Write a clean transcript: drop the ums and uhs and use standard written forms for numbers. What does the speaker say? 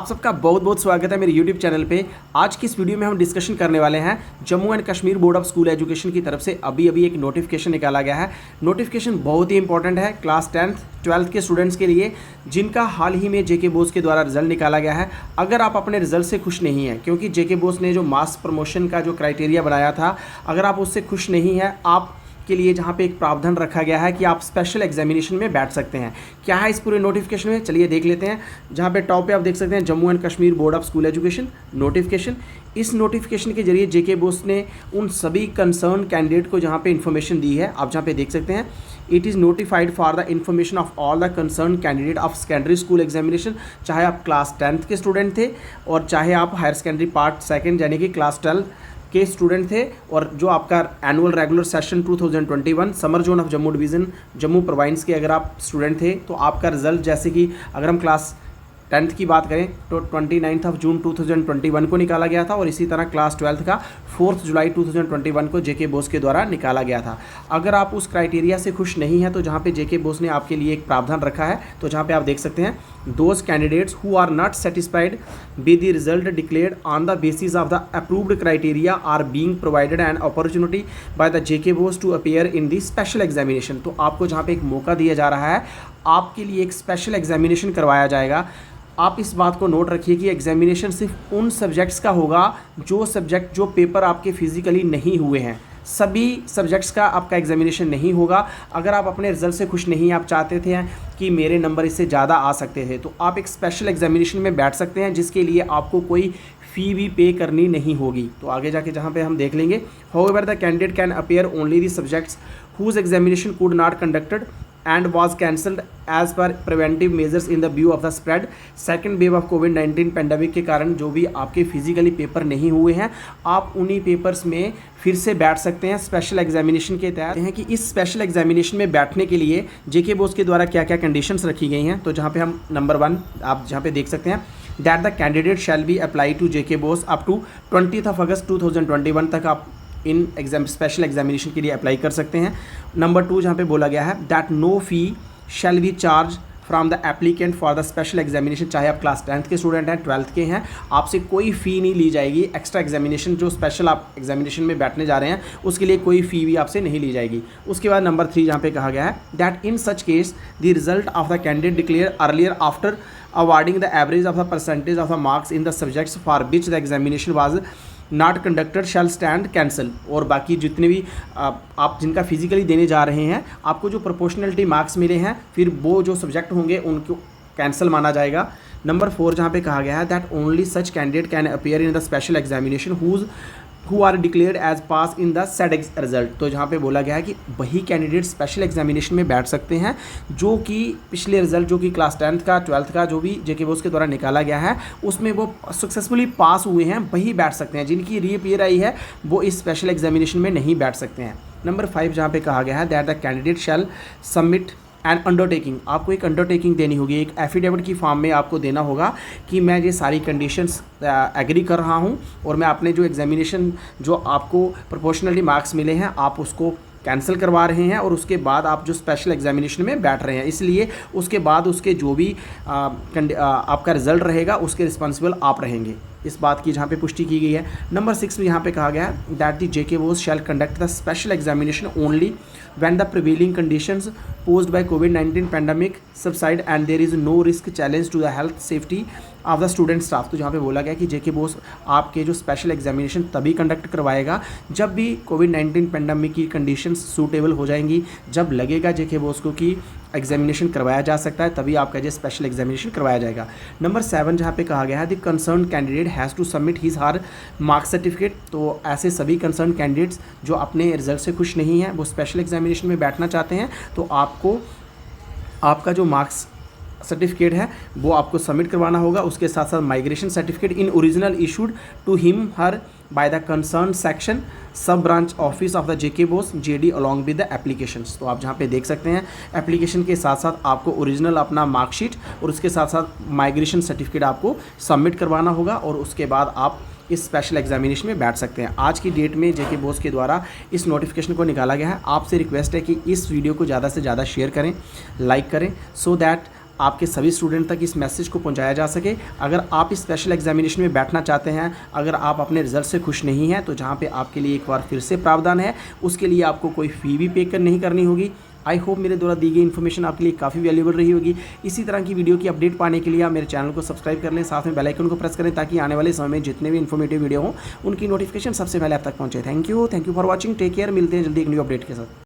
आप सबका बहुत बहुत स्वागत है मेरे YouTube चैनल पे। आज की इस वीडियो में हम डिस्कशन करने वाले हैं Jammu and Kashmir board of school education की तरफ से अभी एक नोटिफिकेशन निकाला गया है। नोटिफिकेशन बहुत ही इंपॉर्टेंट है क्लास 10th 12th के स्टूडेंट्स के लिए जिनका हाल ही में जेके बोस के द्वारा रिजल्ट निकाला गया है। अगर आप अपने रिजल्ट से खुश नहीं हैं, क्योंकि जेके बोस ने जो मास प्रमोशन का जो क्राइटेरिया बनाया था, अगर आप उससे खुश नहीं हैं, आप के लिए जहाँ पे एक प्रावधान रखा गया है कि आप स्पेशल एग्जामिनेशन में बैठ सकते हैं। क्या है इस पूरे नोटिफिकेशन में, चलिए देख लेते हैं। जहाँ पे टॉप पे आप देख सकते हैं Jammu and Kashmir board of school education notification. इस नोटिफिकेशन के जरिए जेके बोस ने उन सभी कंसर्न कैंडिडेट को जहाँ पे इन्फॉर्मेशन दी है, आप जहाँ पे देख सकते हैं, it is notified for the information of all the concern candidate of secondary school examination. चाहे आप क्लास 10th के स्टूडेंट थे और चाहे आप हायर सेकेंडरी पार्ट सेकेंड यानी कि क्लास 12 के स्टूडेंट थे, और जो आपका annual regular session 2021 summer zone of Jammu division Jammu province के अगर आप स्टूडेंट थे तो आपका रिजल्ट, जैसे कि अगर हम क्लास 10th की बात करें तो 29 जून 2021 को निकाला गया था, और इसी तरह क्लास 12th का 4 जुलाई 2021 को जेके बोस के द्वारा निकाला गया था। अगर आप उस क्राइटेरिया से खुश नहीं हैं तो जहाँ पे जेके बोस ने आपके लिए एक प्रावधान रखा है, तो जहाँ पे आप देख सकते हैं, those candidates who are not satisfied with the result declared on the basis of the approved criteria are being provided an opportunity by the JK BOSE to appear in the special examination. तो आपको जहाँ पे एक मौका दिया जा रहा है, आपके लिए एक स्पेशल एग्जामिनेशन करवाया जाएगा। आप इस बात को नोट रखिए कि एग्जामिनेशन सिर्फ उन सब्जेक्ट्स का होगा जो पेपर आपके फिजिकली नहीं हुए हैं। सभी सब्जेक्ट्स का आपका एग्जामिनेशन नहीं होगा। अगर आप अपने रिजल्ट से खुश नहीं, आप चाहते थे कि मेरे नंबर इससे ज़्यादा आ सकते थे, तो आप एक स्पेशल एग्जामिनेशन में बैठ सकते हैं, जिसके लिए आपको कोई फ़ी भी पे करनी नहीं होगी। तो आगे जाके जहाँ पे हम देख लेंगे, however the candidate can appear only the subjects whose examination could not conducted and was cancelled as per preventive measures in the view of the spread second wave of COVID-19 pandemic के कारण जो भी आपके physically paper नहीं हुए हैं, आप उन्हीं पेपर्स में फिर से बैठ सकते हैं स्पेशल एग्जामिनेशन के तहत। हैं कि इस स्पेशल एग्जामिनेशन में बैठने के लिए जेके बोस के द्वारा क्या क्या कंडीशंस रखी गई हैं। तो जहाँ पे हम नंबर 1 आप जहाँ पे देख सकते हैं, that the candidate shall be apply to JK BOSE up to 20 August 2021 तक आप इन स्पेशल एग्जामिनेशन के लिए अप्लाई कर सकते हैं। नंबर 2 जहाँ पे बोला गया है, that no fee shall be charge from the applicant for the special examination. चाहे आप क्लास 10th के स्टूडेंट हैं, 12th के हैं, आपसे कोई फ़ी नहीं ली जाएगी। एक्स्ट्रा एग्जामिनेशन जो स्पेशल आप एग्जामिनेशन में बैठने जा रहे हैं, उसके लिए कोई फ़ी भी आपसे नहीं ली जाएगी। उसके बाद नंबर 3 जहाँ पे कहा गया है, that in such case the result of the candidate declare earlier after awarding the average of the percentage of the marks in the subjects for which the examination was not conducted shall stand cancel. और बाकी जितने भी आप जिनका physically देने जा रहे हैं, आपको जो प्रोपोर्शनलिटी मार्क्स मिले हैं, फिर वो जो सब्जेक्ट होंगे उनको कैंसिल माना जाएगा। नंबर 4 जहाँ पे कहा गया है, that only such candidate can appear in the special examination who are declared as pass in the said result. तो जहाँ पे बोला गया है कि वही कैंडिडेट स्पेशल एग्जामिनेशन में बैठ सकते हैं जो कि पिछले रिजल्ट, जो कि क्लास 10th का 12th का जो भी जेके बोस के द्वारा निकाला गया है, उसमें वो सक्सेसफुली पास हुए हैं, वही बैठ सकते हैं। जिनकी रीअपीयर आई है वो इस स्पेशल एग्जामिनेशन में नहीं बैठ सकते हैं। नंबर 5 जहाँ पे कहा गया है, that the candidate shell submit and undertaking. आपको एक अंडरटेकिंग देनी होगी, एक एफिडेविट की फॉर्म में आपको देना होगा कि मैं ये सारी कंडीशंस एग्री कर रहा हूँ, और मैं अपने जो एग्जामिनेशन जो आपको प्रोपोर्शनली मार्क्स मिले हैं, आप उसको कैंसिल करवा रहे हैं, और उसके बाद आप जो स्पेशल एग्जामिनेशन में बैठ रहे हैं, इसलिए उसके बाद उसके जो भी आपका रिजल्ट रहेगा उसके रिस्पॉन्सिबल आप रहेंगे। इस बात की जहाँ पे पुष्टि की गई है। नंबर 6 में यहाँ पे कहा गया है, that the JK BOSE shall conduct the special examination only when the prevailing conditions posed by COVID-19 pandemic subside and there is no risk challenge to the health safety of the student staff. तो जहाँ पे बोला गया कि जेके बोस आपके जो special examination तभी conduct करवाएगा जब भी कोविड-19 पेंडेमिक की कंडीशंस सूटेबल हो जाएंगी, जब लगेगा जेके बोस को कि एग्जामिनेशन करवाया जा सकता है, तभी आपका जो स्पेशल एग्जामिनेशन करवाया जाएगा। नंबर 7 जहाँ पे कहा गया है, the concern candidate has to submit his her mark certificate. तो ऐसे सभी कंसर्न कैंडिडेट्स जो अपने रिजल्ट से खुश नहीं हैं, वो स्पेशल एग्जामिनेशन में बैठना चाहते हैं, तो आपको आपका जो मार्क्स सर्टिफिकेट है वो आपको सबमिट करवाना होगा। उसके साथ साथ migration certificate in original issued to him her by the concern section sub branch office of the JK BOSE JD along with the applications. तो आप जहाँ पे देख सकते हैं, एप्लीकेशन के साथ साथ आपको ओरिजिनल अपना मार्कशीट और उसके साथ साथ माइग्रेशन सर्टिफिकेट आपको सबमिट करवाना होगा, और उसके बाद आप इस स्पेशल एग्जामिनेशन में बैठ सकते हैं। आज की डेट में जेके बोस के द्वारा इस नोटिफिकेशन को निकाला गया है। आपसे रिक्वेस्ट है कि इस वीडियो को ज़्यादा से ज़्यादा शेयर करें, लाइक करें, सो दैट आपके सभी स्टूडेंट तक इस मैसेज को पहुंचाया जा सके। अगर आप इस स्पेशल एग्जामिनेशन में बैठना चाहते हैं, अगर आप अपने रिजल्ट से खुश नहीं हैं, तो जहाँ पे आपके लिए एक बार फिर से प्रावधान है, उसके लिए आपको कोई फ़ी भी पे नहीं करनी होगी। आई होप मेरे द्वारा दी गई इन्फॉर्मेशन आपके लिए काफ़ी वैल्यूबल रही होगी। इसी तरह की वीडियो की अपडेट पाने के लिए आप मेरे चैनल को सब्सक्राइब कर लें, साथ में बेल आइकन को प्रेस करें, ताकि आने वाले समय में जितने भी इन्फॉर्मेटिव वीडियो हों उनकी नोटिफिकेशन सबसे पहले आप तक पहुंचे। Thank you for watching, take care. मिलते हैं जल्दी एक न्यू अपडेट के साथ।